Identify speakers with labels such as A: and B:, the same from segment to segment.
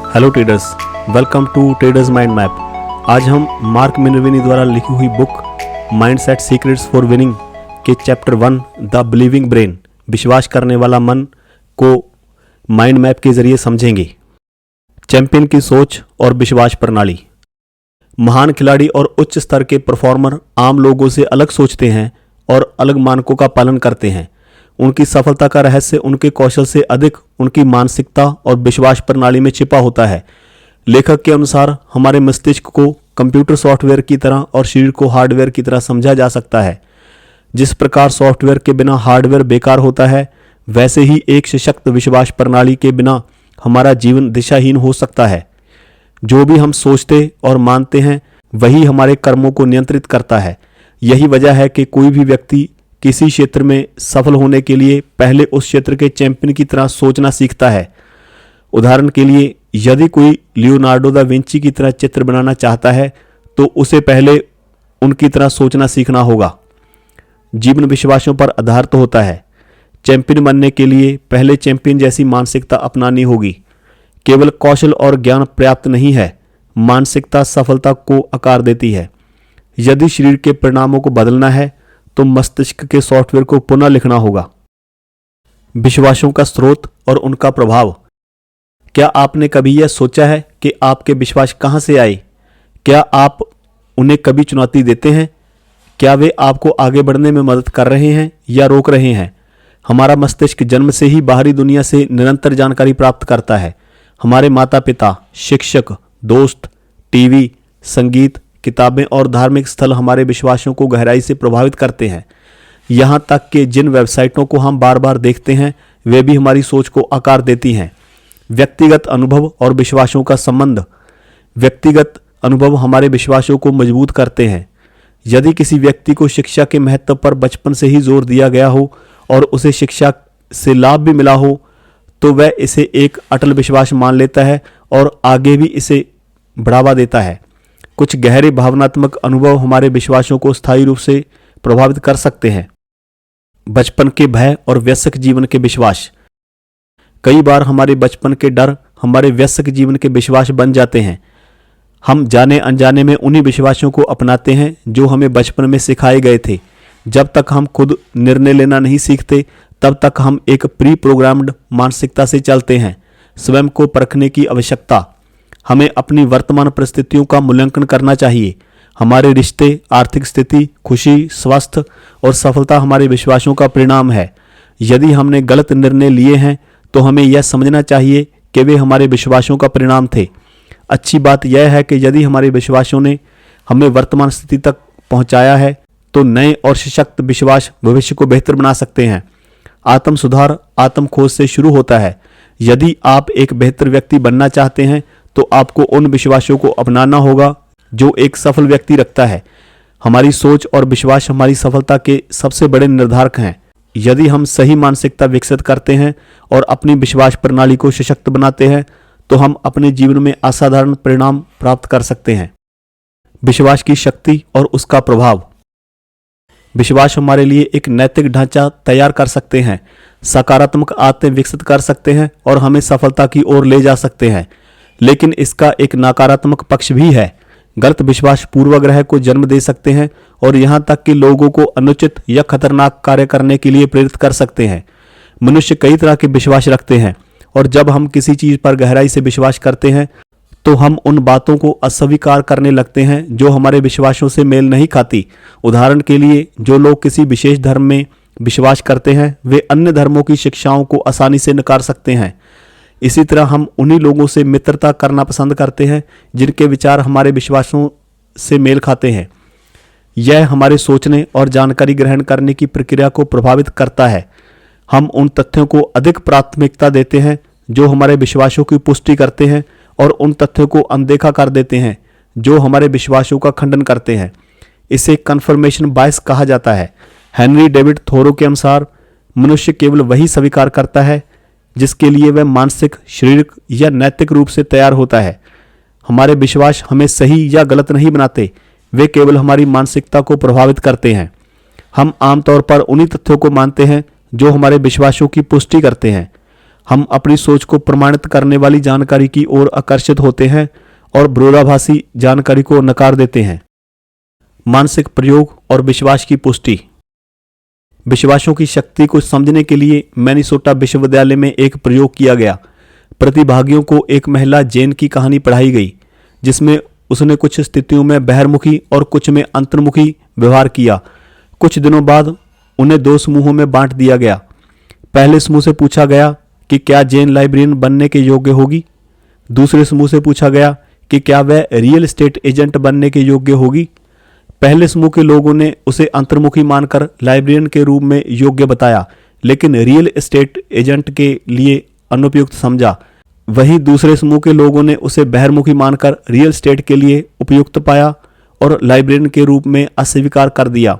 A: Hello traders, welcome to Traders Mind Map. आज हम Mark Minervini द्वारा लिखी हुई book Mindset Secrets for Winning के चैप्टर 1 द बिलीविंग ब्रेन, विश्वास करने वाला मन को माइंड मैप के जरिए समझेंगे। चैंपियन की सोच और विश्वास प्रणाली। महान खिलाड़ी और उच्च स्तर के परफॉर्मर आम लोगों से अलग सोचते हैं और अलग मानकों का पालन करते हैं। उनकी सफलता का रहस्य उनके कौशल से अधिक उनकी मानसिकता और विश्वास प्रणाली में छिपा होता है। लेखक के अनुसार हमारे मस्तिष्क को कंप्यूटर सॉफ्टवेयर की तरह और शरीर को हार्डवेयर की तरह समझा जा सकता है। जिस प्रकार सॉफ्टवेयर के बिना हार्डवेयर बेकार होता है, वैसे ही एक सशक्त विश्वास प्रणाली के बिना हमारा जीवन दिशाहीन हो सकता है। जो भी हम सोचते और मानते हैं वही हमारे कर्मों को नियंत्रित करता है। यही वजह है कि कोई भी व्यक्ति किसी क्षेत्र में सफल होने के लिए पहले उस क्षेत्र के चैंपियन की तरह सोचना सीखता है। उदाहरण के लिए, यदि कोई लियोनार्डो दा विंची की तरह चित्र बनाना चाहता है तो उसे पहले उनकी तरह सोचना सीखना होगा। जीवन विश्वासों पर आधारित होता है। चैंपियन बनने के लिए पहले चैंपियन जैसी मानसिकता अपनानी होगी। केवल कौशल और ज्ञान पर्याप्त नहीं है, मानसिकता सफलता को आकार देती है। यदि शरीर के परिणामों को बदलना है तो मस्तिष्क के सॉफ्टवेयर को पुनः लिखना होगा। विश्वासों का स्रोत और उनका प्रभाव। क्या आपने कभी यह सोचा है कि आपके विश्वास कहां से आए? क्या आप उन्हें कभी चुनौती देते हैं? क्या वे आपको आगे बढ़ने में मदद कर रहे हैं या रोक रहे हैं? हमारा मस्तिष्क जन्म से ही बाहरी दुनिया से निरंतर जानकारी प्राप्त करता है। हमारे माता पिता, शिक्षक, दोस्त, टीवी, संगीत, किताबें और धार्मिक स्थल हमारे विश्वासों को गहराई से प्रभावित करते हैं। यहाँ तक कि जिन वेबसाइटों को हम बार बार देखते हैं वे भी हमारी सोच को आकार देती हैं। व्यक्तिगत अनुभव और विश्वासों का संबंध। व्यक्तिगत अनुभव हमारे विश्वासों को मजबूत करते हैं। यदि किसी व्यक्ति को शिक्षा के महत्व पर बचपन से ही जोर दिया गया हो और उसे शिक्षा से लाभ भी मिला हो तो वह इसे एक अटल विश्वास मान लेता है और आगे भी इसे बढ़ावा देता है। कुछ गहरे भावनात्मक अनुभव हमारे विश्वासों को स्थायी रूप से प्रभावित कर सकते हैं। बचपन के भय और वयस्क जीवन के विश्वास। कई बार हमारे बचपन के डर हमारे वयस्क जीवन के विश्वास बन जाते हैं। हम जाने अनजाने में उन्हीं विश्वासों को अपनाते हैं जो हमें बचपन में सिखाए गए थे। जब तक हम खुद निर्णय लेना नहीं सीखते तब तक हम एक प्री प्रोग्राम्ड मानसिकता से चलते हैं। स्वयं को परखने की आवश्यकता। हमें अपनी वर्तमान परिस्थितियों का मूल्यांकन करना चाहिए। हमारे रिश्ते, आर्थिक स्थिति, खुशी, स्वास्थ्य और सफलता हमारे विश्वासों का परिणाम है। यदि हमने गलत निर्णय लिए हैं तो हमें यह समझना चाहिए कि वे हमारे विश्वासों का परिणाम थे। अच्छी बात यह है कि यदि हमारे विश्वासों ने हमें वर्तमान स्थिति तक पहुंचाया है तो नए और सशक्त विश्वास भविष्य को बेहतर बना सकते हैं। आत्म सुधार आत्म खोज से शुरू होता है। यदि आप एक बेहतर व्यक्ति बनना चाहते हैं तो आपको उन विश्वासों को अपनाना होगा जो एक सफल व्यक्ति रखता है। हमारी सोच और विश्वास हमारी सफलता के सबसे बड़े निर्धारक हैं। यदि हम सही मानसिकता विकसित करते हैं और अपनी विश्वास प्रणाली को सशक्त बनाते हैं तो हम अपने जीवन में असाधारण परिणाम प्राप्त कर सकते हैं। विश्वास की शक्ति और उसका प्रभाव। विश्वास हमारे लिए एक नैतिक ढांचा तैयार कर सकते हैं, सकारात्मक आदतें विकसित कर सकते हैं और हमें सफलता की ओर ले जा सकते हैं। लेकिन इसका एक नकारात्मक पक्ष भी है। गलत विश्वास पूर्वाग्रह को जन्म दे सकते हैं और यहाँ तक कि लोगों को अनुचित या खतरनाक कार्य करने के लिए प्रेरित कर सकते हैं। मनुष्य कई तरह के विश्वास रखते हैं और जब हम किसी चीज पर गहराई से विश्वास करते हैं तो हम उन बातों को अस्वीकार करने लगते हैं जो हमारे विश्वासों से मेल नहीं खाती। उदाहरण के लिए, जो लोग किसी विशेष धर्म में विश्वास करते हैं वे अन्य धर्मों की शिक्षाओं को आसानी से नकार सकते हैं। इसी तरह हम उन्हीं लोगों से मित्रता करना पसंद करते हैं जिनके विचार हमारे विश्वासों से मेल खाते हैं। यह हमारे सोचने और जानकारी ग्रहण करने की प्रक्रिया को प्रभावित करता है। हम उन तथ्यों को अधिक प्राथमिकता देते हैं जो हमारे विश्वासों की पुष्टि करते हैं और उन तथ्यों को अनदेखा कर देते हैं जो हमारे विश्वासों का खंडन करते हैं। इसे कन्फर्मेशन बायस कहा जाता है। हेनरी डेविड थोरो के अनुसार मनुष्य केवल वही स्वीकार करता है जिसके लिए वह मानसिक, शारीरिक या नैतिक रूप से तैयार होता है। हमारे विश्वास हमें सही या गलत नहीं बनाते, वे केवल हमारी मानसिकता को प्रभावित करते हैं। हम आमतौर पर उन्हीं तथ्यों को मानते हैं जो हमारे विश्वासों की पुष्टि करते हैं। हम अपनी सोच को प्रमाणित करने वाली जानकारी की ओर आकर्षित होते हैं और विरोधाभासी जानकारी को नकार देते हैं। मानसिक प्रयोग और विश्वास की पुष्टि। विश्वासों की शक्ति को समझने के लिए मिनेसोटा विश्वविद्यालय में एक प्रयोग किया गया। प्रतिभागियों को एक महिला जेन की कहानी पढ़ाई गई, जिसमें उसने कुछ स्थितियों में बहिर्मुखी और कुछ में अंतर्मुखी व्यवहार किया। कुछ दिनों बाद उन्हें 2 समूहों में बांट दिया गया। पहले समूह से पूछा गया कि क्या जेन लाइब्रेरियन बनने के योग्य होगी। दूसरे समूह से पूछा गया कि क्या वह रियल एस्टेट एजेंट बनने के योग्य होगी। पहले समूह के लोगों ने उसे अंतर्मुखी मानकर लाइब्रेरियन के रूप में योग्य बताया, लेकिन रियल एस्टेट एजेंट के लिए अनुपयुक्त समझा। वहीं दूसरे समूह के लोगों ने उसे बहिर्मुखी मानकर रियल एस्टेट के लिए उपयुक्त पाया और लाइब्रेरियन के रूप में अस्वीकार कर दिया।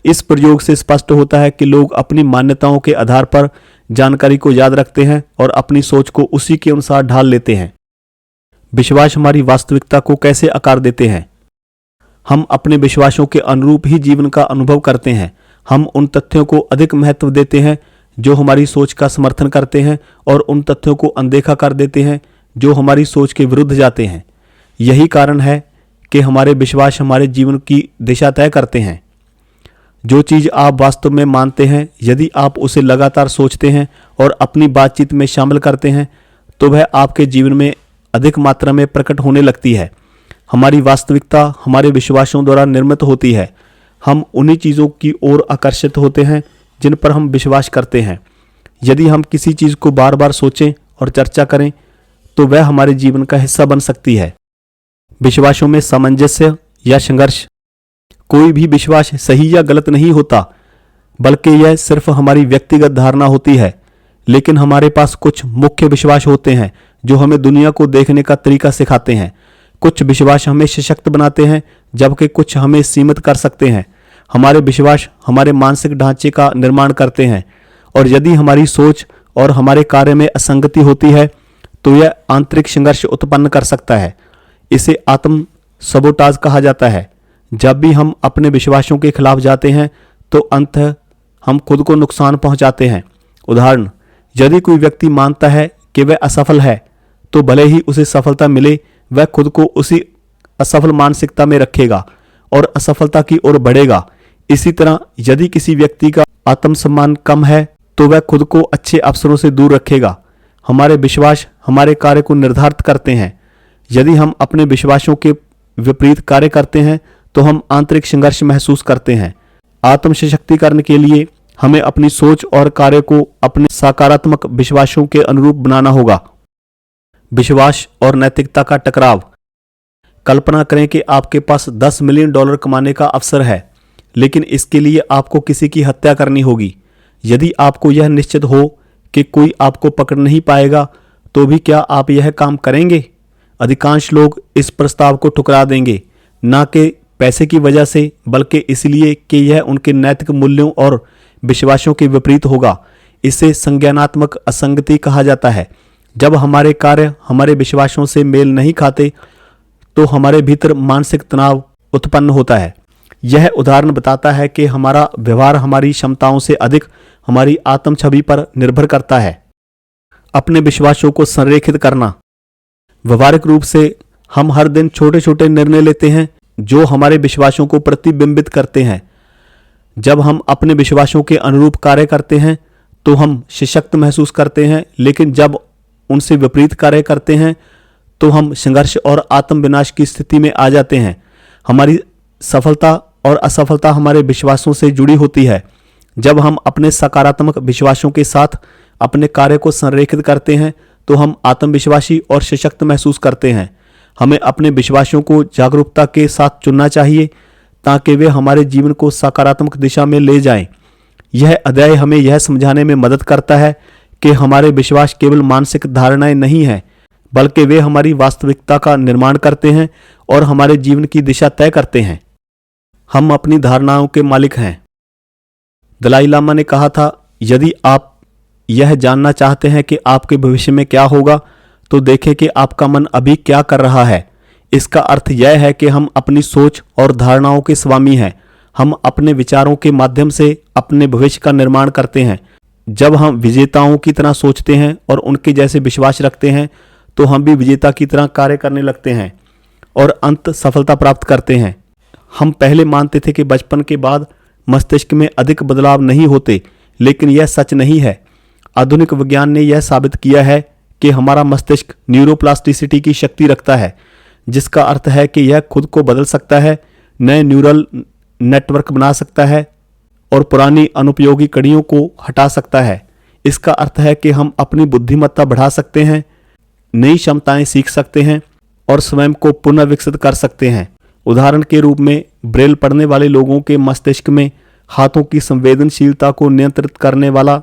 A: इस प्रयोग से स्पष्ट होता है कि लोग अपनी मान्यताओं के आधार पर जानकारी को याद रखते हैं और अपनी सोच को उसी के अनुसार ढाल लेते हैं। विश्वास हमारी वास्तविकता को कैसे आकार देते हैं? हम अपने विश्वासों के अनुरूप ही जीवन का अनुभव करते हैं। हम उन तथ्यों को अधिक महत्व देते हैं जो हमारी सोच का समर्थन करते हैं और उन तथ्यों को अनदेखा कर देते हैं जो हमारी सोच के विरुद्ध जाते हैं। यही कारण है कि हमारे विश्वास हमारे जीवन की दिशा तय करते हैं। जो चीज़ आप वास्तव में मानते हैं, यदि आप उसे लगातार सोचते हैं और अपनी बातचीत में शामिल करते हैं, तो वह आपके जीवन में अधिक मात्रा में प्रकट होने लगती है। हमारी वास्तविकता हमारे विश्वासों द्वारा निर्मित होती है। हम उन्हीं चीज़ों की ओर आकर्षित होते हैं जिन पर हम विश्वास करते हैं। यदि हम किसी चीज़ को बार बार सोचें और चर्चा करें, तो वह हमारे जीवन का हिस्सा बन सकती है। विश्वासों में सामंजस्य या संघर्ष। कोई भी विश्वास सही या गलत नहीं होता, बल्कि यह सिर्फ हमारी व्यक्तिगत धारणा होती है। लेकिन हमारे पास कुछ मुख्य विश्वास होते हैं जो हमें दुनिया को देखने का तरीका सिखाते हैं। कुछ विश्वास हमें सशक्त बनाते हैं, जबकि कुछ हमें सीमित कर सकते हैं। हमारे विश्वास हमारे मानसिक ढांचे का निर्माण करते हैं, और यदि हमारी सोच और हमारे कार्य में असंगति होती है, तो यह आंतरिक संघर्ष उत्पन्न कर सकता है। इसे आत्म सबोटाज कहा जाता है। जब भी हम अपने विश्वासों के खिलाफ जाते हैं, तो अंततः हम खुद को नुकसान पहुंचाते हैं। उदाहरण, यदि कोई व्यक्ति मानता है कि वह असफल है, तो भले ही उसे सफलता मिले, वह खुद को उसी असफल मानसिकता में रखेगा और असफलता की ओर बढ़ेगा। इसी तरह यदि किसी व्यक्ति का आत्मसम्मान कम है, तो वह खुद को अच्छे अवसरों से दूर रखेगा। हमारे विश्वास हमारे कार्य को निर्धारित करते हैं। यदि हम अपने विश्वासों के विपरीत कार्य करते हैं, तो हम आंतरिक संघर्ष महसूस करते हैं। आत्म सशक्तिकरण के लिए हमें अपनी सोच और कार्य को अपने सकारात्मक विश्वासों के अनुरूप बनाना होगा। विश्वास और नैतिकता का टकराव। कल्पना करें कि आपके पास $10 मिलियन कमाने का अवसर है, लेकिन इसके लिए आपको किसी की हत्या करनी होगी। यदि आपको यह निश्चित हो कि कोई आपको पकड़ नहीं पाएगा, तो भी क्या आप यह काम करेंगे? अधिकांश लोग इस प्रस्ताव को ठुकरा देंगे, न कि पैसे की वजह से, बल्कि इसलिए कि यह उनके नैतिक मूल्यों और विश्वासों के विपरीत होगा। इसे संज्ञानात्मक असंगति कहा जाता है। जब हमारे कार्य हमारे विश्वासों से मेल नहीं खाते, तो हमारे भीतर मानसिक तनाव उत्पन्न होता है। यह उदाहरण बताता है कि हमारा व्यवहार हमारी क्षमताओं से अधिक हमारी आत्म छवि पर निर्भर करता है। अपने विश्वासों को संरेखित करना। व्यवहारिक रूप से हम हर दिन छोटे छोटे निर्णय लेते हैं जो हमारे विश्वासों को प्रतिबिंबित करते हैं। जब हम अपने विश्वासों के अनुरूप कार्य करते हैं, तो हम सशक्त महसूस करते हैं, लेकिन जब उनसे विपरीत कार्य करते हैं, तो हम संघर्ष और आत्म विनाश की स्थिति में आ जाते हैं। हमारी सफलता और असफलता हमारे विश्वासों से जुड़ी होती है। जब हम अपने सकारात्मक विश्वासों के साथ अपने कार्य को संरेखित करते हैं, तो हम आत्मविश्वासी और सशक्त महसूस करते हैं। हमें अपने विश्वासों को जागरूकता के साथ चुनना चाहिए, ताकि वे हमारे जीवन को सकारात्मक दिशा में ले जाएं। यह अध्याय हमें यह समझाने में मदद करता है कि हमारे विश्वास केवल मानसिक धारणाएं नहीं हैं, बल्कि वे हमारी वास्तविकता का निर्माण करते हैं और हमारे जीवन की दिशा तय करते हैं। हम अपनी धारणाओं के मालिक हैं। दलाई लामा ने कहा था, यदि आप यह जानना चाहते हैं कि आपके भविष्य में क्या होगा, तो देखें कि आपका मन अभी क्या कर रहा है। इसका अर्थ यह है कि हम अपनी सोच और धारणाओं के स्वामी हैं। हम अपने विचारों के माध्यम से अपने भविष्य का निर्माण करते हैं। जब हम विजेताओं की तरह सोचते हैं और उनके जैसे विश्वास रखते हैं तो हम भी विजेता की तरह कार्य करने लगते हैं और अंत सफलता प्राप्त करते हैं। हम पहले मानते थे कि बचपन के बाद मस्तिष्क में अधिक बदलाव नहीं होते, लेकिन यह सच नहीं है। आधुनिक विज्ञान ने यह साबित किया है कि हमारा मस्तिष्क न्यूरोप्लास्टिसिटी की शक्ति रखता है, जिसका अर्थ है कि यह खुद को बदल सकता है, नए न्यूरल नेटवर्क बना सकता है और पुरानी अनुपयोगी कड़ियों को हटा सकता है। इसका अर्थ है कि हम अपनी बुद्धिमत्ता बढ़ा सकते हैं, नई क्षमताएं सीख सकते हैं और स्वयं को पुनः विकसित कर सकते हैं। उदाहरण के रूप में ब्रेल पढ़ने वाले लोगों के मस्तिष्क में हाथों की संवेदनशीलता को नियंत्रित करने वाला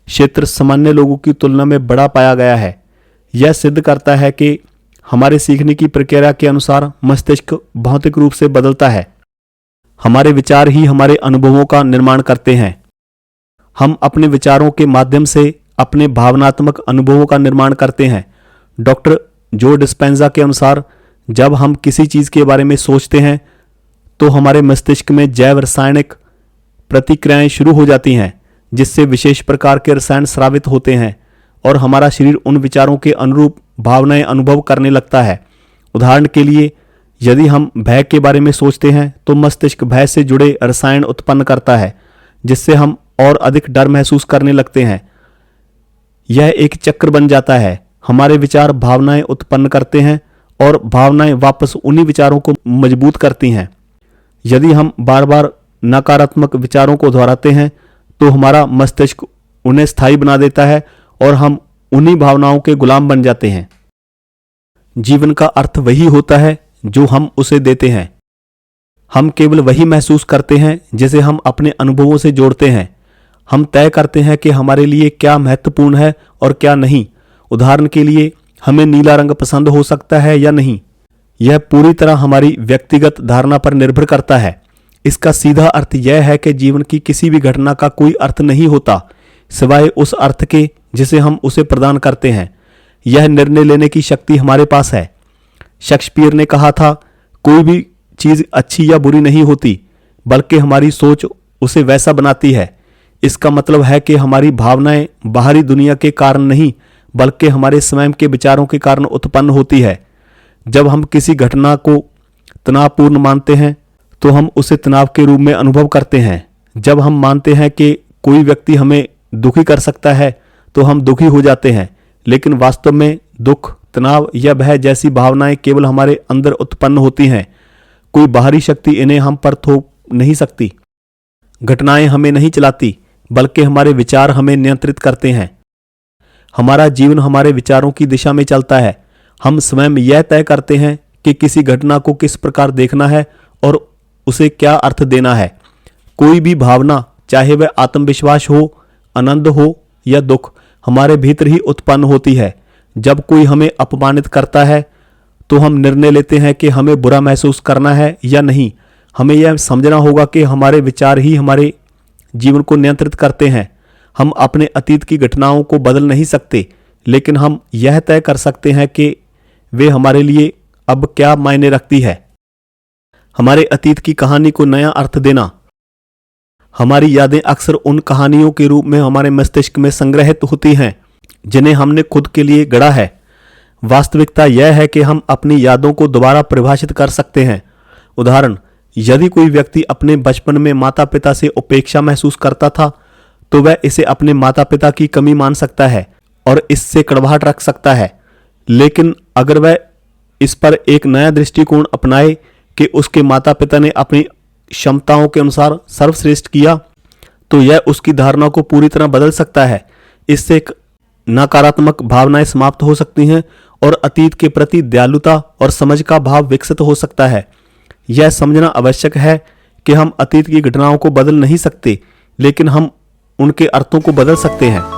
A: क्षेत्र सामान्य लोगों की तुलना में बड़ा पाया गया है। यह सिद्ध करता है कि हमारे सीखने की प्रक्रिया के अनुसार मस्तिष्क भौतिक रूप से बदलता है। हमारे विचार ही हमारे अनुभवों का निर्माण करते हैं। हम अपने विचारों के माध्यम से अपने भावनात्मक अनुभवों का निर्माण करते हैं। डॉक्टर जो डिस्पेंजा के अनुसार जब हम किसी चीज के बारे में सोचते हैं तो हमारे मस्तिष्क में जैव रासायनिक प्रतिक्रियाएं शुरू हो जाती हैं, जिससे विशेष प्रकार के रसायन स्रावित होते हैं और हमारा शरीर उन विचारों के अनुरूप भावनाएं अनुभव करने लगता है। उदाहरण के लिए, यदि हम भय के बारे में सोचते हैं तो मस्तिष्क भय से जुड़े रसायन उत्पन्न करता है, जिससे हम और अधिक डर महसूस करने लगते हैं। यह एक चक्र बन जाता है। हमारे विचार भावनाएं उत्पन्न करते हैं और भावनाएं वापस उन्हीं विचारों को मजबूत करती हैं। यदि हम बार बार नकारात्मक विचारों को दोहराते हैं तो हमारा मस्तिष्क उन्हें स्थायी बना देता है और हम उन्हीं भावनाओं के गुलाम बन जाते हैं। जीवन का अर्थ वही होता है जो हम उसे देते हैं। हम केवल वही महसूस करते हैं जिसे हम अपने अनुभवों से जोड़ते हैं। हम तय करते हैं कि हमारे लिए क्या महत्वपूर्ण है और क्या नहीं। उदाहरण के लिए, हमें नीला रंग पसंद हो सकता है या नहीं। यह पूरी तरह हमारी व्यक्तिगत धारणा पर निर्भर करता है। इसका सीधा अर्थ यह है कि जीवन की किसी भी घटना का कोई अर्थ नहीं होता सिवाय उस अर्थ के जिसे हम उसे प्रदान करते हैं। यह निर्णय लेने की शक्ति हमारे पास है। शेक्सपियर ने कहा था, कोई भी चीज अच्छी या बुरी नहीं होती, बल्कि हमारी सोच उसे वैसा बनाती है। इसका मतलब है कि हमारी भावनाएं बाहरी दुनिया के कारण नहीं, बल्कि हमारे स्वयं के विचारों के कारण उत्पन्न होती है। जब हम किसी घटना को तनावपूर्ण मानते हैं तो हम उसे तनाव के रूप में अनुभव करते हैं। जब हम मानते हैं कि कोई व्यक्ति हमें दुखी कर सकता है तो हम दुखी हो जाते हैं, लेकिन वास्तव में दुख, तनाव या भय जैसी भावनाएं केवल हमारे अंदर उत्पन्न होती हैं। कोई बाहरी शक्ति इन्हें हम पर थोप नहीं सकती। घटनाएं हमें नहीं चलाती, बल्कि हमारे विचार हमें नियंत्रित करते हैं। हमारा जीवन हमारे विचारों की दिशा में चलता है। हम स्वयं यह तय करते हैं कि किसी घटना को किस प्रकार देखना है और उसे क्या अर्थ देना है। कोई भी भावना, चाहे वह आत्मविश्वास हो, आनंद हो या दुख, हमारे भीतर ही उत्पन्न होती है। जब कोई हमें अपमानित करता है तो हम निर्णय लेते हैं कि हमें बुरा महसूस करना है या नहीं। हमें यह समझना होगा कि हमारे विचार ही हमारे जीवन को नियंत्रित करते हैं। हम अपने अतीत की घटनाओं को बदल नहीं सकते, लेकिन हम यह तय कर सकते हैं कि वे हमारे लिए अब क्या मायने रखती है। हमारे अतीत की कहानी को नया अर्थ देना। हमारी यादें अक्सर उन कहानियों के रूप में हमारे मस्तिष्क में संग्रहित होती हैं जिन्हें हमने खुद के लिए गढ़ा है। वास्तविकता यह है कि हम अपनी यादों को दोबारा परिभाषित कर सकते हैं। उदाहरण, यदि कोई व्यक्ति अपने बचपन में माता पिता से उपेक्षा महसूस करता था तो वह इसे अपने माता पिता की कमी मान सकता है और इससे कड़वाहट रख सकता है। लेकिन अगर वह इस पर एक नया दृष्टिकोण अपनाए कि उसके माता पिता ने अपनी क्षमताओं के अनुसार सर्वश्रेष्ठ किया, तो यह उसकी धारणा को पूरी तरह बदल सकता है। इससे नकारात्मक भावनाएं समाप्त हो सकती हैं और अतीत के प्रति दयालुता और समझ का भाव विकसित हो सकता है। यह समझना आवश्यक है कि हम अतीत की घटनाओं को बदल नहीं सकते, लेकिन हम उनके अर्थों को बदल सकते हैं।